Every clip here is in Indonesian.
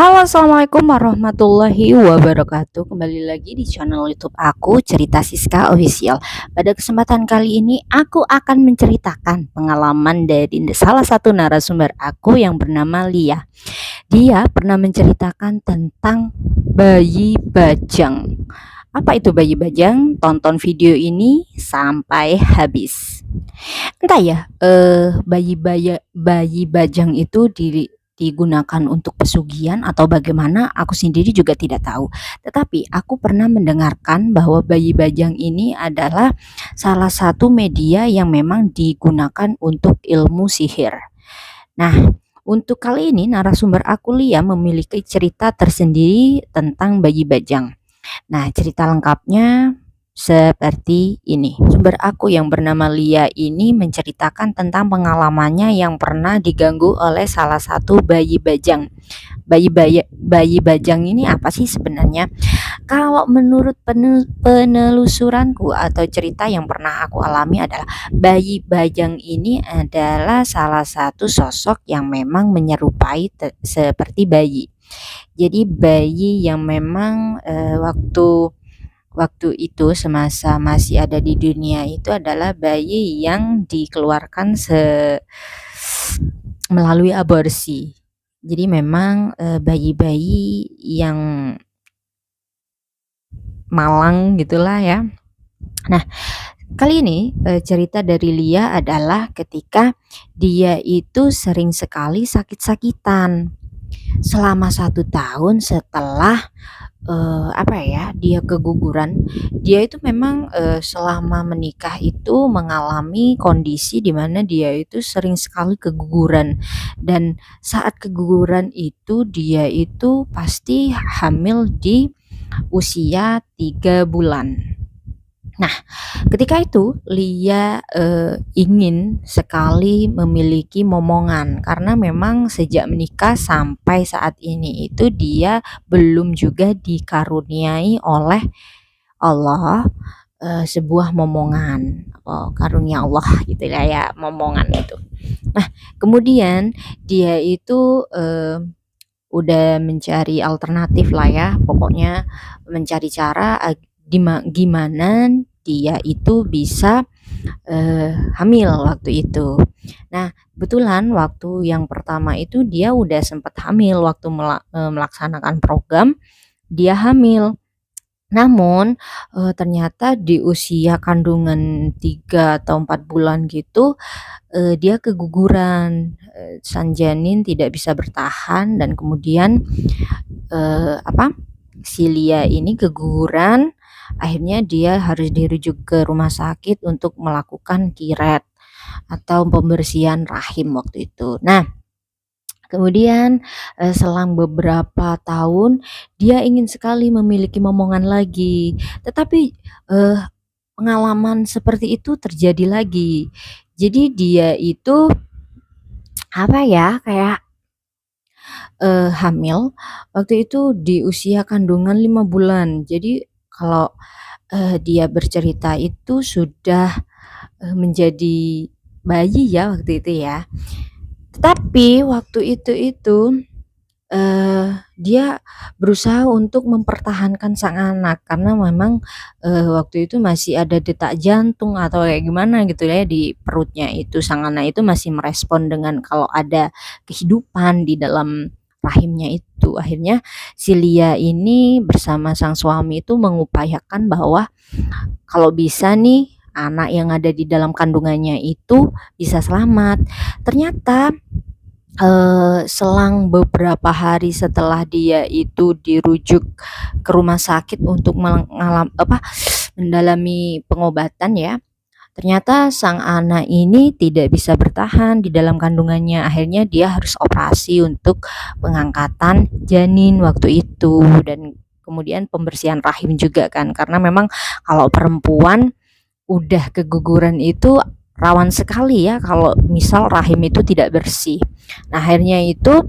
Halo, assalamualaikum warahmatullahi wabarakatuh. Kembali lagi di channel YouTube aku, Cerita Siska Official. Pada kesempatan kali ini, aku akan menceritakan pengalaman dari salah satu narasumber aku yang bernama Lia. Dia pernah menceritakan tentang bayi bajang. Apa itu bayi bajang? Tonton video ini sampai habis. Entah ya, bayi bajang itu digunakan untuk pesugihan atau bagaimana, aku sendiri juga tidak tahu. Tetapi aku pernah mendengarkan bahwa bayi bajang ini adalah salah satu media yang memang digunakan untuk ilmu sihir. Nah, untuk kali ini narasumber aku Lia memiliki cerita tersendiri tentang bayi bajang. Nah, cerita lengkapnya seperti ini. Sumber aku yang bernama Lia ini menceritakan tentang pengalamannya yang pernah diganggu oleh salah satu bayi bajang. Bayi bajang ini apa sih sebenarnya? Kalau menurut penelusuranku atau cerita yang pernah aku alami adalah bayi bajang ini adalah salah satu sosok yang memang menyerupai seperti bayi. Jadi bayi yang memang waktu itu semasa masih ada di dunia itu adalah bayi yang dikeluarkan melalui aborsi. Jadi memang bayi-bayi yang malang gitulah ya. Nah, kali ini cerita dari Lia adalah ketika dia itu sering sekali sakit-sakitan selama 1 tahun setelah dia keguguran. Dia itu memang selama menikah itu mengalami kondisi di mana dia itu sering sekali keguguran, dan saat keguguran itu dia itu pasti hamil di usia 3 bulan. Nah, ketika itu Lia ingin sekali memiliki momongan karena memang sejak menikah sampai saat ini itu dia belum juga dikaruniai oleh Allah sebuah momongan. Karunia Allah gitu ya, momongan itu. Nah, kemudian dia itu udah mencari alternatif lah ya, pokoknya mencari cara gimana dia itu bisa hamil waktu itu. Nah, kebetulan waktu yang pertama itu dia udah sempat hamil waktu melaksanakan program, dia hamil. Namun ternyata di usia kandungan 3 atau 4 bulan gitu dia keguguran, sang janin tidak bisa bertahan dan kemudian si Lia ini keguguran. Akhirnya dia harus dirujuk ke rumah sakit untuk melakukan kiret atau pembersihan rahim waktu itu. Nah, kemudian selang beberapa tahun dia ingin sekali memiliki momongan lagi, tetapi pengalaman seperti itu terjadi lagi. Jadi dia itu kayak hamil waktu itu di usia kandungan 5 bulan. Jadi kalau dia bercerita itu sudah menjadi bayi ya waktu itu ya. Tetapi waktu itu dia berusaha untuk mempertahankan sang anak karena memang waktu itu masih ada detak jantung atau kayak gimana gitu ya di perutnya itu, sang anak itu masih merespon dengan kalau ada kehidupan di dalam rahimnya itu. Akhirnya si Lia ini bersama sang suami itu mengupayakan bahwa kalau bisa nih anak yang ada di dalam kandungannya itu bisa selamat. Ternyata selang beberapa hari setelah dia itu dirujuk ke rumah sakit untuk mendalami pengobatan ya, ternyata sang anak ini tidak bisa bertahan di dalam kandungannya. Akhirnya dia harus operasi untuk pengangkatan janin waktu itu dan kemudian pembersihan rahim juga kan, karena memang kalau perempuan udah keguguran itu rawan sekali ya kalau misal rahim itu tidak bersih. Nah, akhirnya itu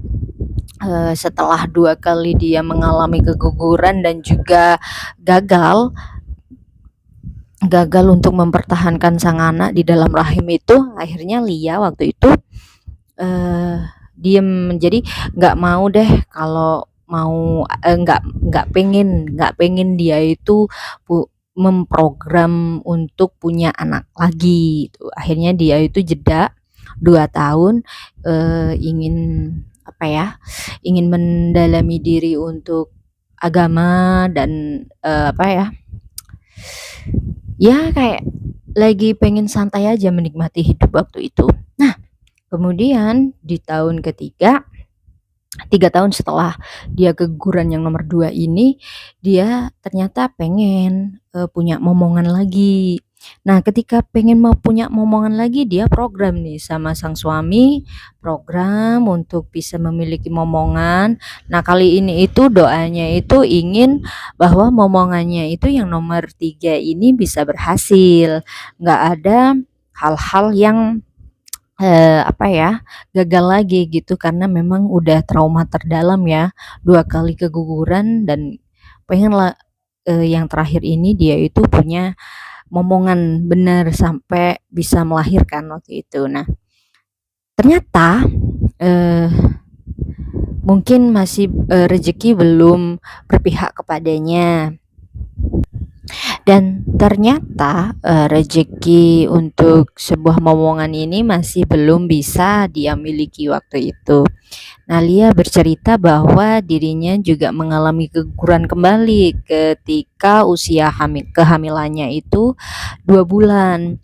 setelah 2 kali dia mengalami keguguran dan juga gagal untuk mempertahankan sang anak di dalam rahim itu, akhirnya Lia waktu itu diem. Jadi nggak mau deh kalau nggak pengen dia itu memprogram untuk punya anak lagi gitu. Akhirnya dia itu jeda 2 tahun, ingin apa ya, ingin mendalami diri untuk agama dan apa ya, ya kayak lagi pengen santai aja menikmati hidup waktu itu. Nah, kemudian di tahun ketiga, 3 tahun setelah dia keguguran yang nomor 2 ini, dia ternyata pengen punya momongan lagi. Nah, ketika pengen mau punya momongan lagi, dia program nih sama sang suami, program untuk bisa memiliki momongan. Nah, kali ini itu doanya itu ingin bahwa momongannya itu yang nomor 3 ini bisa berhasil. Nggak ada hal-hal yang apa ya, gagal lagi gitu karena memang udah trauma terdalam ya, 2 kali keguguran dan pengenlah, yang terakhir ini dia itu punya momongan bener sampai bisa melahirkan waktu itu. Nah, ternyata, eee, mungkin masih, rezeki belum berpihak kepadanya. Dan ternyata, rezeki untuk sebuah momongan ini masih belum bisa dia miliki waktu itu. Nah, Lia bercerita bahwa dirinya juga mengalami keguguran kembali ketika usia kehamilannya itu 2 bulan.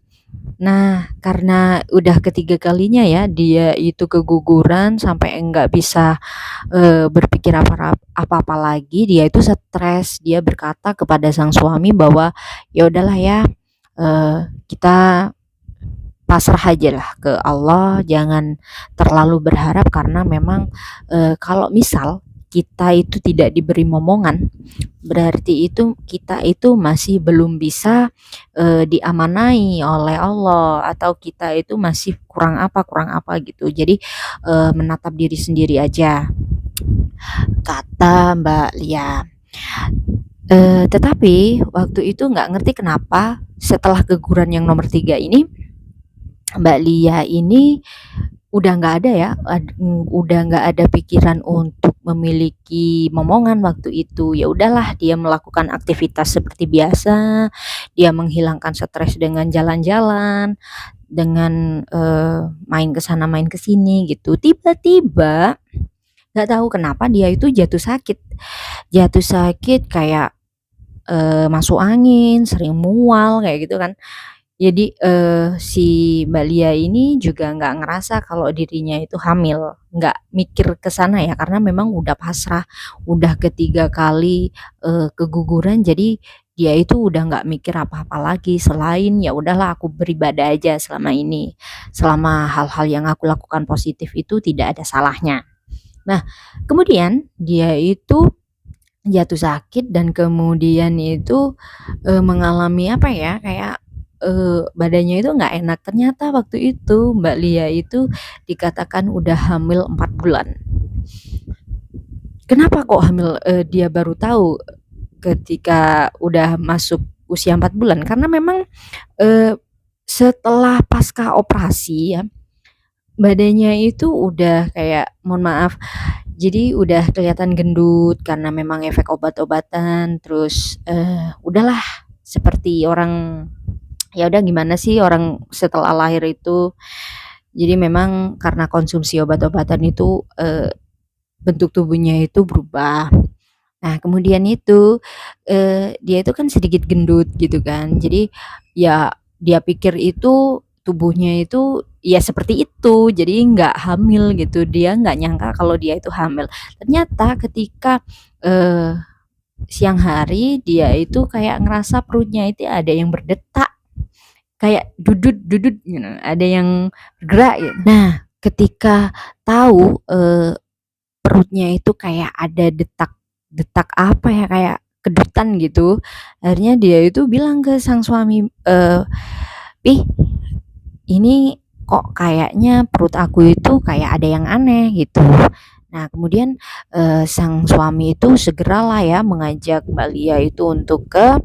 Nah, karena udah ketiga kalinya ya dia itu keguguran sampai enggak bisa berpikir apa-apa lagi, dia itu stres. Dia berkata kepada sang suami bahwa, "Ya udahlah ya, kita pasrah aja lah ke Allah, jangan terlalu berharap karena memang, kalau misal kita itu tidak diberi momongan, berarti itu kita itu masih belum bisa, diamanai oleh Allah atau kita itu masih kurang apa gitu. Jadi, menatap diri sendiri aja," kata Mbak Lia. Tetapi waktu itu nggak ngerti kenapa setelah keguguran yang nomor 3 ini, Mbak Lia ini udah nggak ada ya, udah nggak ada pikiran untuk memiliki momongan waktu itu. Ya udahlah dia melakukan aktivitas seperti biasa, dia menghilangkan stres dengan jalan-jalan, dengan, main ke sana main ke sini gitu. Tiba-tiba nggak tahu kenapa dia itu jatuh sakit kayak, masuk angin, sering mual kayak gitu kan. Jadi, si Mbak Lia ini juga nggak ngerasa kalau dirinya itu hamil, nggak mikir ke sana ya karena memang udah pasrah, udah ketiga kali, keguguran jadi dia itu udah nggak mikir apa-apa lagi selain, "Ya udahlah aku beribadah aja selama ini, selama hal-hal yang aku lakukan positif itu tidak ada salahnya." Nah, kemudian dia itu jatuh sakit dan kemudian itu, mengalami apa ya, kayak, badannya itu nggak enak. Ternyata waktu itu Mbak Lia itu dikatakan udah hamil 4 bulan. Kenapa kok hamil, dia baru tahu ketika udah masuk usia 4 bulan? Karena memang, eee, setelah pasca operasi ya, badannya itu udah kayak mohon maaf, jadi udah kelihatan gendut karena memang efek obat-obatan, terus, udahlah seperti orang ya udah gimana sih orang setelah lahir itu. Jadi memang karena konsumsi obat-obatan itu, bentuk tubuhnya itu berubah. Nah, kemudian itu, dia itu kan sedikit gendut gitu kan. Jadi, ya dia pikir itu tubuhnya itu ya seperti itu, jadi nggak hamil gitu. Dia nggak nyangka kalau dia itu hamil. Ternyata ketika, eee, siang hari dia itu kayak ngerasa perutnya itu ada yang berdetak, kayak dudut dudut gitu, ada yang bergerak gitu. Nah, ketika tahu, perutnya itu kayak ada detak apa ya, kayak kedutan gitu. Akhirnya dia itu bilang ke sang suami, "Ih, ini kok kayaknya perut aku itu kayak ada yang aneh," gitu. Nah, kemudian, sang suami itu segeralah ya mengajak Mbak Lia itu untuk ke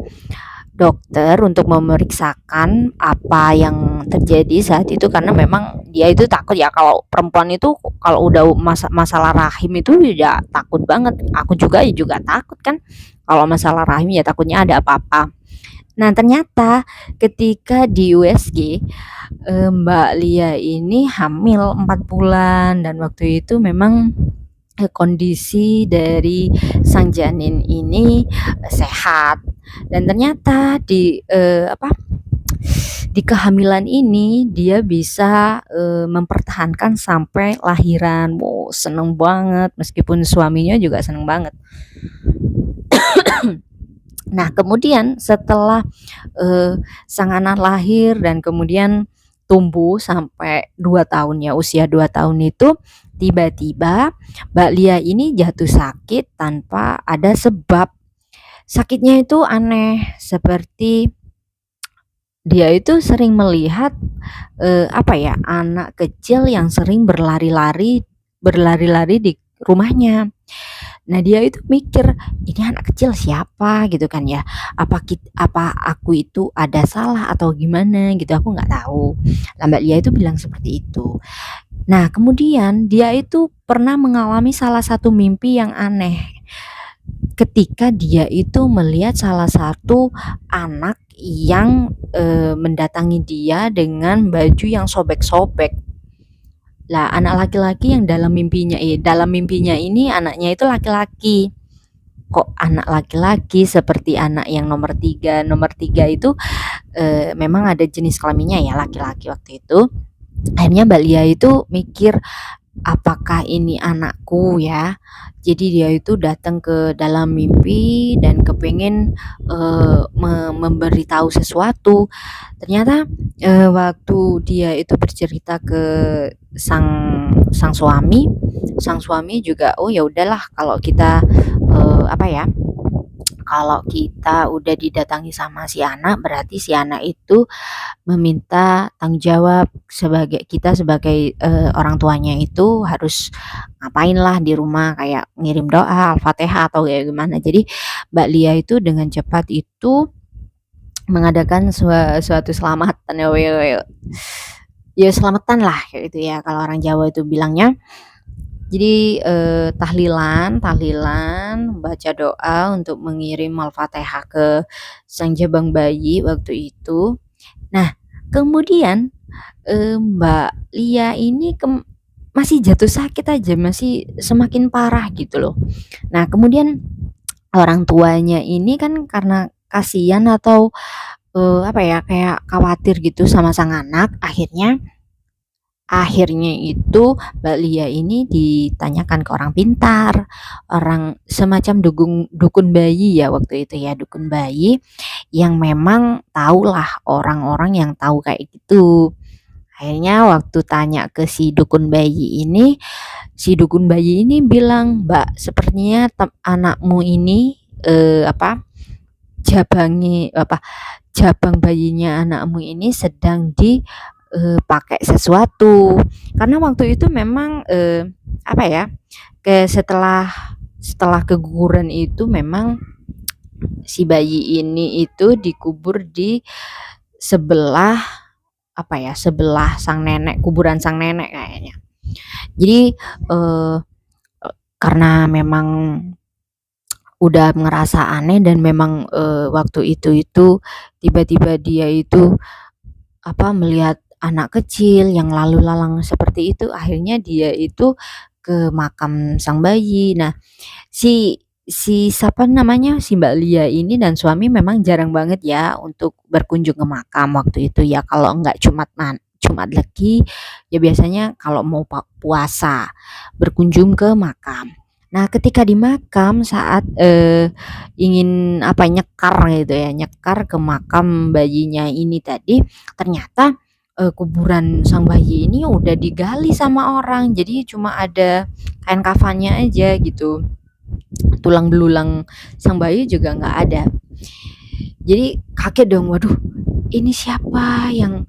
dokter untuk memeriksakan apa yang terjadi saat itu, karena memang dia itu takut ya, kalau perempuan itu kalau udah masalah rahim itu ya takut banget. Aku juga takut kan kalau masalah rahim, ya takutnya ada apa-apa. Nah, ternyata ketika di USG, Mbak Lia ini hamil 4 bulan, dan waktu itu memang kondisi dari sang janin ini sehat, dan ternyata di kehamilan ini dia bisa mempertahankan sampai lahiran. Wow, seneng banget, meskipun suaminya juga seneng banget. Nah, kemudian setelah sang anak lahir dan kemudian tumbuh sampai 2 tahun, ya, usia 2 tahun itu, tiba-tiba Mbak Lia ini jatuh sakit tanpa ada sebab. Sakitnya itu aneh, seperti dia itu sering melihat anak kecil yang sering berlari-lari di rumahnya. Nah, dia itu mikir, ini anak kecil siapa gitu kan ya? Apa aku itu ada salah atau gimana gitu, aku nggak tahu. Nah, Mbak Lia itu bilang seperti itu. Nah, kemudian dia itu pernah mengalami salah satu mimpi yang aneh. Ketika dia itu melihat salah satu anak yang mendatangi dia dengan baju yang sobek-sobek. Lah, anak laki-laki yang dalam mimpinya ini anaknya itu laki-laki. Kok anak laki-laki, seperti anak yang nomor tiga? Nomor tiga itu memang ada jenis kelaminnya ya, laki-laki waktu itu. Akhirnya Mbak Lia itu mikir, apakah ini anakku ya? Jadi dia itu datang ke dalam mimpi dan kepengen memberitahu sesuatu. Ternyata waktu dia itu bercerita ke sang sang suami juga, oh ya udahlah, kalau kita kalau kita udah didatangi sama si anak, berarti si anak itu meminta tanggung jawab, sebagai orang tuanya itu harus ngapain lah di rumah, kayak ngirim doa, Al-Fatihah atau kayak gimana. Jadi Mbak Lia itu dengan cepat itu mengadakan suatu selamatan, ya selamatan lah kayak gitu ya, kalau orang Jawa itu bilangnya. Jadi tahlilan, baca doa untuk mengirim Al-Fatihah ke sang jabang bayi waktu itu. Nah, kemudian Mbak Lia ini masih jatuh sakit aja, masih semakin parah gitu loh. Nah, kemudian orang tuanya ini kan karena kasihan atau kayak khawatir gitu sama sang anak, akhirnya itu Mbak Lia ini ditanyakan ke orang pintar, orang semacam dukun bayi ya waktu itu ya, dukun bayi yang memang tahulah orang-orang yang tahu kayak gitu. Akhirnya waktu tanya ke si dukun bayi ini bilang, "Mbak, sepertinya anakmu ini jabangi jabang bayinya anakmu ini sedang pakai sesuatu." Karena waktu itu memang setelah keguguran itu memang si bayi ini itu dikubur di sebelah sebelah sang nenek, kuburan sang nenek kayaknya. Jadi karena memang udah ngerasa aneh, dan memang waktu itu tiba-tiba dia itu melihat anak kecil yang lalu lalang seperti itu, akhirnya dia itu ke makam sang bayi. Nah, si siapa namanya, si Mbak Lia ini dan suami memang jarang banget ya untuk berkunjung ke makam waktu itu ya, kalau enggak Jumat Legi ya, biasanya kalau mau puasa berkunjung ke makam. Nah, ketika di makam saat ingin nyekar gitu ya, nyekar ke makam bayinya ini tadi, ternyata kuburan sang bayi ini udah digali sama orang, jadi cuma ada kain kafannya aja gitu. Tulang belulang sang bayi juga nggak ada. Jadi kaget dong, waduh, ini siapa yang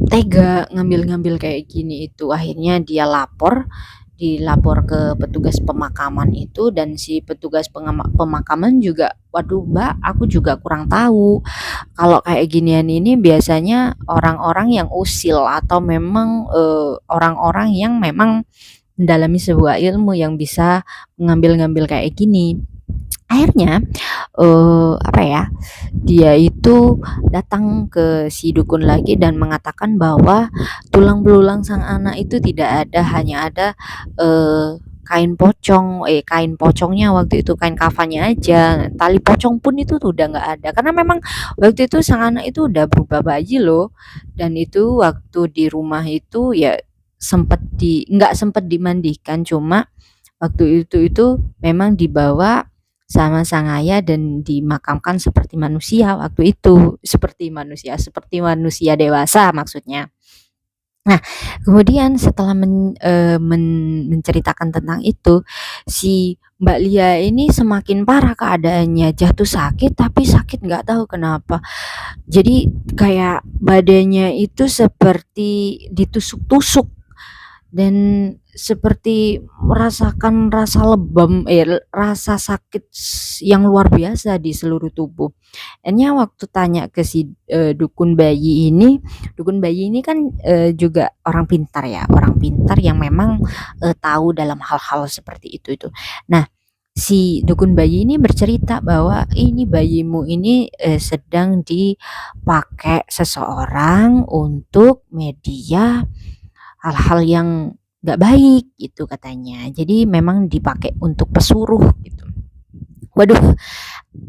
tega ngambil-ngambil kayak gini itu. Akhirnya dia lapor dilapor ke petugas pemakaman itu, dan si petugas pemakaman juga, waduh Mbak, aku juga kurang tahu. Kalau kayak ginian ini biasanya orang-orang yang usil atau memang orang-orang yang memang mendalami sebuah ilmu yang bisa ngambil-ngambil kayak gini. Akhirnya apa ya, dia itu datang ke si dukun lagi dan mengatakan bahwa tulang belulang sang anak itu tidak ada, hanya ada kain pocongnya waktu itu, kain kafannya aja, tali pocong pun itu tuh udah nggak ada, karena memang waktu itu sang anak itu udah berubah bayi loh. Dan itu waktu di rumah itu ya nggak sempet dimandikan, cuma waktu itu memang dibawa sama sang ayah dan dimakamkan seperti manusia waktu itu, seperti manusia dewasa maksudnya. Nah, kemudian setelah menceritakan tentang itu, si Mbak Lia ini semakin parah keadaannya, jatuh sakit tapi sakit nggak tahu kenapa. Jadi kayak badannya itu seperti ditusuk-tusuk dan seperti merasakan rasa lebam, rasa sakit yang luar biasa di seluruh tubuh. Akhirnya waktu tanya ke si dukun bayi ini kan juga orang pintar ya, orang pintar yang memang tahu dalam hal-hal seperti itu. Nah, si dukun bayi ini bercerita bahwa ini bayimu ini sedang dipakai seseorang untuk media hal-hal yang nggak baik gitu katanya. Jadi memang dipakai untuk pesuruh gitu. Waduh,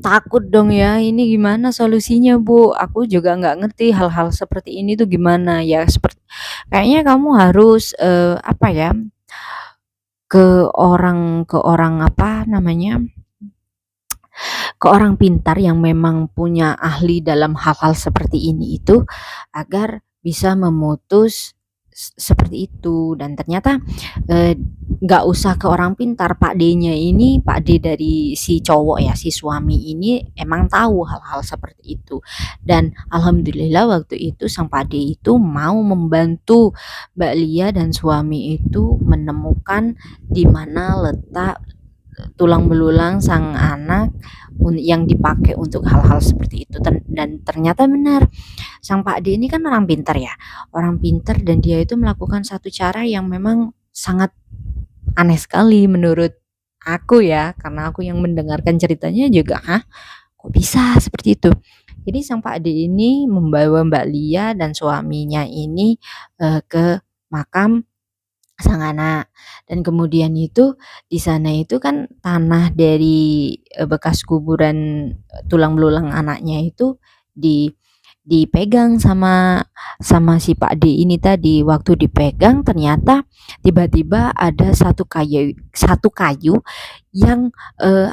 takut dong ya. Ini gimana solusinya, Bu? Aku juga nggak ngerti hal-hal seperti ini tuh gimana ya. Seperti kayaknya kamu harus apa ya? Ke orang apa namanya? Ke orang pintar yang memang punya ahli dalam hal-hal seperti ini itu, agar bisa memutus seperti itu. Dan ternyata nggak usah ke orang pintar, Pak D-nya ini, Pak D dari si cowok ya, si suami ini emang tahu hal-hal seperti itu. Dan alhamdulillah waktu itu sang Pak D itu mau membantu Mbak Lia dan suami itu menemukan di mana letak tulang belulang sang anak yang dipakai untuk hal-hal seperti itu. Dan ternyata benar, sang Pak D ini kan orang pintar ya, orang pintar, dan dia itu melakukan satu cara yang memang sangat aneh sekali menurut aku ya, karena aku yang mendengarkan ceritanya juga, kok bisa seperti itu. Jadi sang Pak D ini membawa Mbak Lia dan suaminya ini ke makam sang anak, dan kemudian itu di sana itu kan tanah dari bekas kuburan tulang belulang anaknya itu di dipegang sama si Pak D ini tadi. Waktu dipegang ternyata tiba-tiba ada satu kayu yang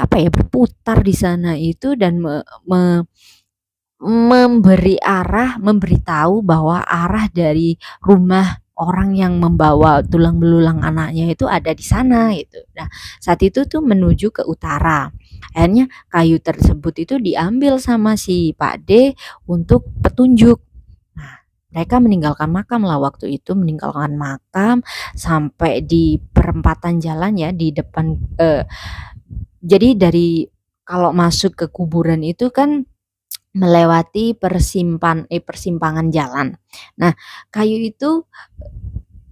apa ya, berputar di sana itu, dan memberitahu bahwa arah dari rumah orang yang membawa tulang belulang anaknya itu ada di sana gitu. Nah, saat itu tuh menuju ke utara. Akhirnya kayu tersebut itu diambil sama si Pak D untuk petunjuk. Nah, mereka meninggalkan makam lah waktu itu, meninggalkan makam sampai di perempatan jalan ya, di depan jadi dari kalau masuk ke kuburan itu kan melewati persimpangan jalan. Nah, kayu itu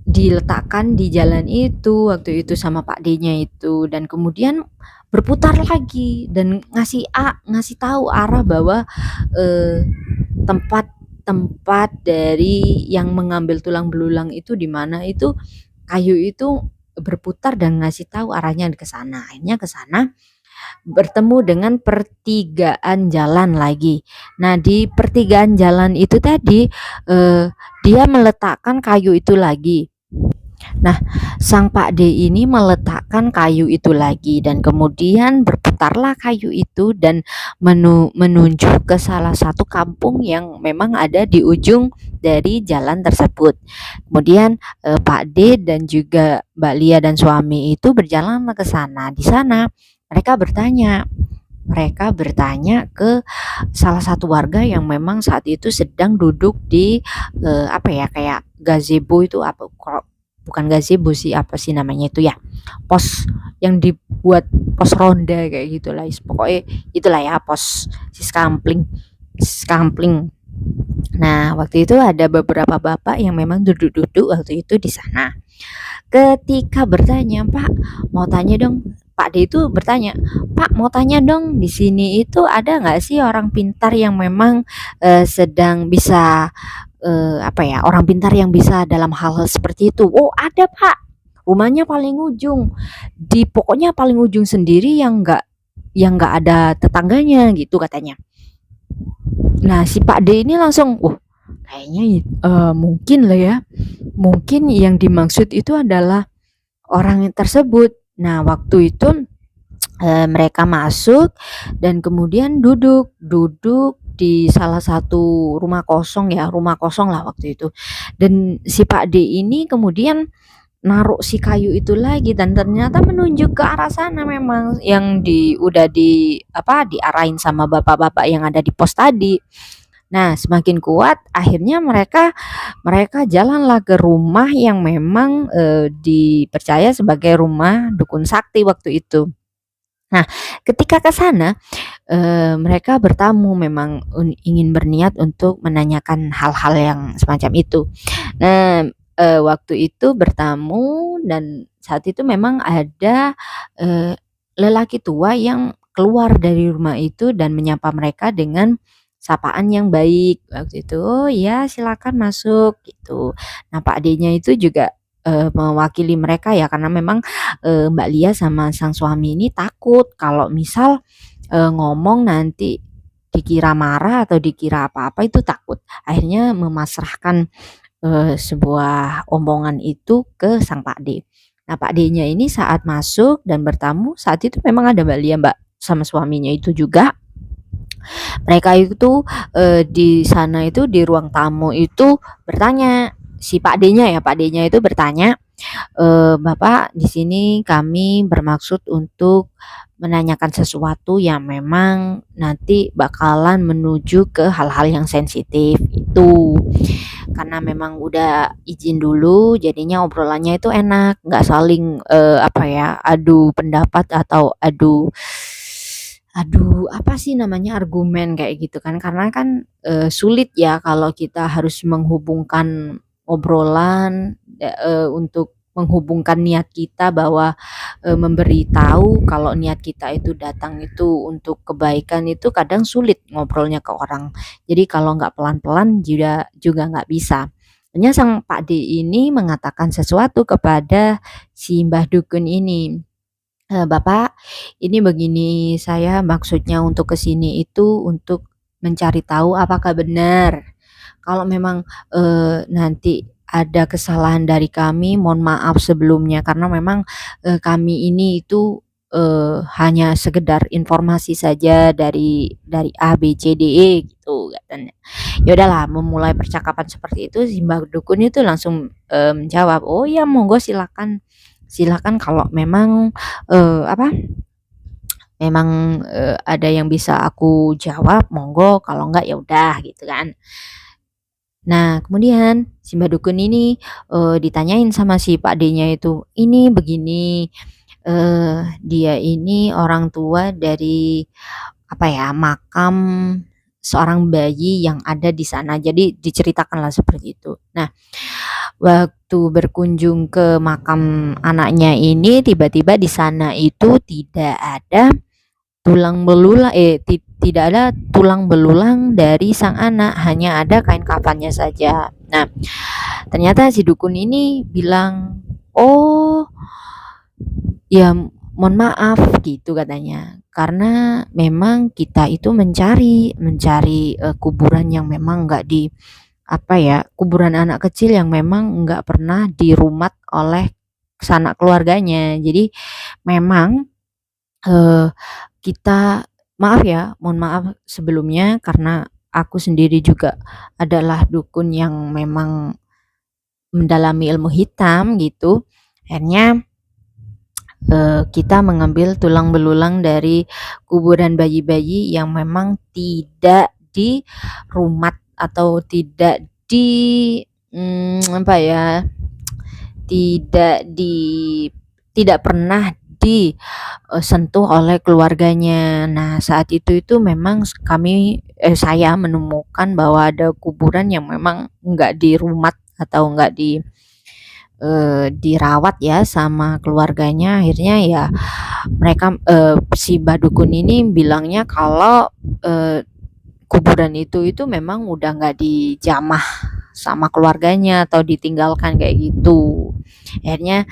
diletakkan di jalan itu waktu itu sama Pak D-nya itu, dan kemudian berputar lagi dan ngasih tahu arah bahwa tempat dari yang mengambil tulang belulang itu di mana. Itu kayu itu berputar dan ngasih tahu arahnya ke sana. Akhirnya ke sana bertemu dengan pertigaan jalan lagi. Nah, di pertigaan jalan itu tadi dia meletakkan kayu itu lagi. Nah, sang Pak D ini meletakkan kayu itu lagi, dan kemudian berputarlah kayu itu dan menuju ke salah satu kampung yang memang ada di ujung dari jalan tersebut. Kemudian Pak D dan juga Mbak Lia dan suami itu berjalan ke sana. Di sana mereka bertanya ke salah satu warga yang memang saat itu sedang duduk di apa ya, kayak gazebo itu, apa bukan gazebo sih, apa sih namanya itu ya, pos yang dibuat pos ronda kayak gitulah, pokoknya itulah ya, pos siskampling skampling. Nah, waktu itu ada beberapa bapak yang memang duduk-duduk waktu itu di sana. Ketika bertanya, "Pak, mau tanya dong." Pak D itu bertanya, "Pak, mau tanya dong, di sini itu ada nggak sih orang pintar yang memang sedang bisa apa ya, orang pintar yang bisa dalam hal-hal seperti itu?" "Oh, ada, Pak. Rumahnya paling ujung. Di pokoknya paling ujung sendiri yang nggak ada tetangganya," gitu katanya. Nah, si Pak D ini langsung, "Wah, kayaknya mungkin lah ya. Mungkin yang dimaksud itu adalah orang yang tersebut." Nah, waktu itu mereka masuk dan kemudian duduk di salah satu rumah kosong ya, rumah kosong lah waktu itu. Dan si Pak D ini kemudian naruh si kayu itu lagi dan ternyata menunjuk ke arah sana memang yang udah di apa diarahin sama bapak-bapak yang ada di pos tadi. Nah, semakin kuat akhirnya mereka mereka jalanlah ke rumah yang memang dipercaya sebagai rumah dukun sakti waktu itu. Nah, ketika ke sana mereka bertamu memang ingin berniat untuk menanyakan hal-hal yang semacam itu. Nah, waktu itu bertamu dan saat itu memang ada eee, lelaki tua yang keluar dari rumah itu dan menyapa mereka dengan sapaan yang baik waktu itu, "Oh ya, silakan masuk," gitu. Nah, Pak D-nya itu juga mewakili mereka ya karena memang Mbak Lia sama sang suami ini takut kalau misal ngomong nanti dikira marah atau dikira apa-apa, itu takut. Akhirnya memasrahkan sebuah omongan itu ke sang Pakde. Nah, Pakdenya ini saat masuk dan bertamu, saat itu memang ada Mbak Lia, Mbak, sama suaminya itu juga. Mereka itu di sana itu di ruang tamu itu bertanya, si Pakdenya ya, Pakdenya itu bertanya, "Bapak, di sini kami bermaksud untuk menanyakan sesuatu yang memang nanti bakalan menuju ke hal-hal yang sensitif itu. Karena memang udah izin dulu, jadinya obrolannya itu enak, nggak saling apa ya, adu pendapat atau adu adu apa sih namanya, argumen kayak gitu kan. Karena kan sulit ya kalau kita harus menghubungkan obrolan untuk menghubungkan niat kita bahwa memberitahu kalau niat kita itu datang itu untuk kebaikan, itu kadang sulit ngobrolnya ke orang. Jadi kalau nggak pelan-pelan juga nggak bisa. Hanya sang Pak D ini mengatakan sesuatu kepada si Mbah Dukun ini. "Bapak, ini begini, saya maksudnya untuk ke sini itu untuk mencari tahu apakah benar kalau memang nanti ada kesalahan dari kami, mohon maaf sebelumnya karena memang kami ini itu hanya sekedar informasi saja dari A, B, C, D, E gitu katanya." Ya udahlah, memulai percakapan seperti itu si Mbak Dukun itu langsung menjawab, "Oh ya, monggo silakan. Silakan kalau memang apa, memang ada yang bisa aku jawab, monggo, kalau enggak ya udah," gitu kan. Nah, kemudian si Mbak Dukun ini ditanyain sama si Pak D-nya itu, "Ini begini, dia ini orang tua dari apa ya, makam seorang bayi yang ada di sana." Jadi diceritakanlah seperti itu. Nah, waktu berkunjung ke makam anaknya ini, tiba-tiba di sana itu tidak ada tidak ada tulang belulang dari sang anak, hanya ada kain kafannya saja. Nah, ternyata si dukun ini bilang, "Oh, ya mohon maaf," gitu katanya. "Karena memang kita itu mencari mencari kuburan yang memang enggak di apa ya, kuburan anak kecil yang memang nggak pernah dirumat oleh sanak keluarganya. Jadi memang Eee, kita maaf ya, mohon maaf sebelumnya karena aku sendiri juga adalah dukun yang memang mendalami ilmu hitam gitu. Akhirnya, kita mengambil tulang belulang dari kuburan bayi-bayi yang memang tidak dirumat atau tidak apa ya, tidak di tidak pernah disentuh oleh keluarganya. Nah, saat itu memang saya menemukan bahwa ada kuburan yang memang nggak dirumat atau nggak dirawat ya sama keluarganya. Akhirnya ya mereka si Badukun ini bilangnya kalau kuburan itu memang udah nggak dijamah sama keluarganya atau ditinggalkan kayak gitu. Akhirnya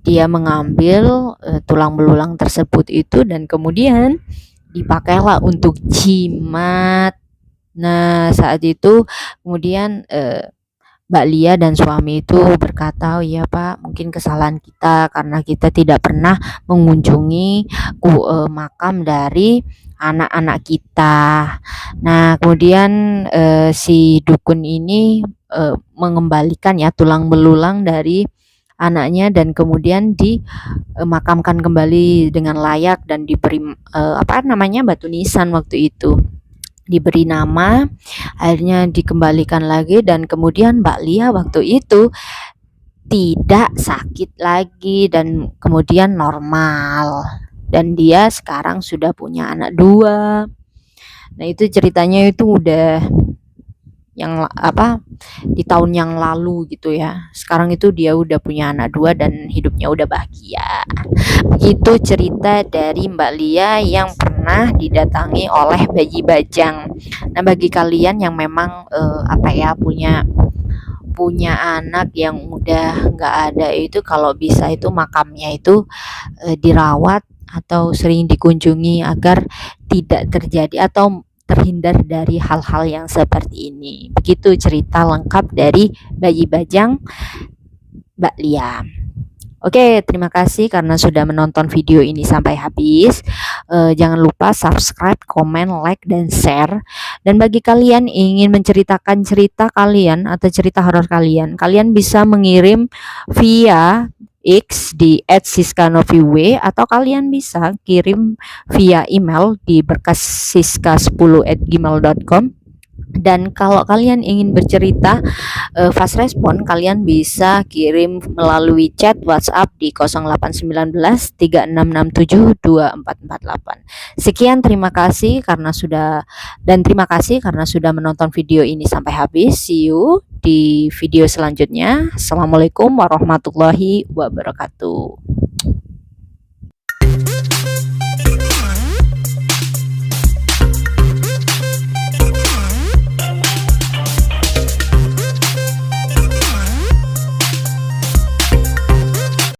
dia mengambil tulang belulang tersebut itu dan kemudian dipakailah untuk jimat. Nah, saat itu kemudian Mbak Lia dan suami itu berkata, "Oh iya Pak, mungkin kesalahan kita karena kita tidak pernah mengunjungi makam dari anak-anak kita." Nah, kemudian si dukun ini mengembalikan ya tulang belulang dari anaknya dan kemudian dimakamkan kembali dengan layak dan diberi batu nisan waktu itu. Diberi nama, akhirnya dikembalikan lagi dan kemudian Mbak Lia waktu itu tidak sakit lagi dan kemudian normal. Dan dia sekarang sudah punya anak 2. Nah, itu ceritanya itu udah di tahun yang lalu gitu ya. Sekarang itu dia udah punya anak 2 dan hidupnya udah bahagia. Begitu cerita dari Mbak Lia yang pernah didatangi oleh Bayi Bajang. Nah, bagi kalian yang memang punya anak yang udah nggak ada itu, kalau bisa itu makamnya itu dirawat atau sering dikunjungi agar tidak terjadi atau terhindar dari hal-hal yang seperti ini. Begitu cerita lengkap dari Bayi Bajang Mbak Lia. Oke, terima kasih karena sudah menonton video ini sampai habis. Jangan lupa subscribe, komen, like, dan share. Dan bagi kalian ingin menceritakan cerita kalian atau cerita horor kalian, kalian bisa mengirim via X di @siskanoviw atau kalian bisa kirim via email di berkassiska10@gmail.com. Dan kalau kalian ingin bercerita fast respon, kalian bisa kirim melalui chat WhatsApp di 0819 3667 2448. Sekian, terima kasih karena sudah menonton video ini sampai habis. See you di video selanjutnya. Assalamualaikum warahmatullahi wabarakatuh.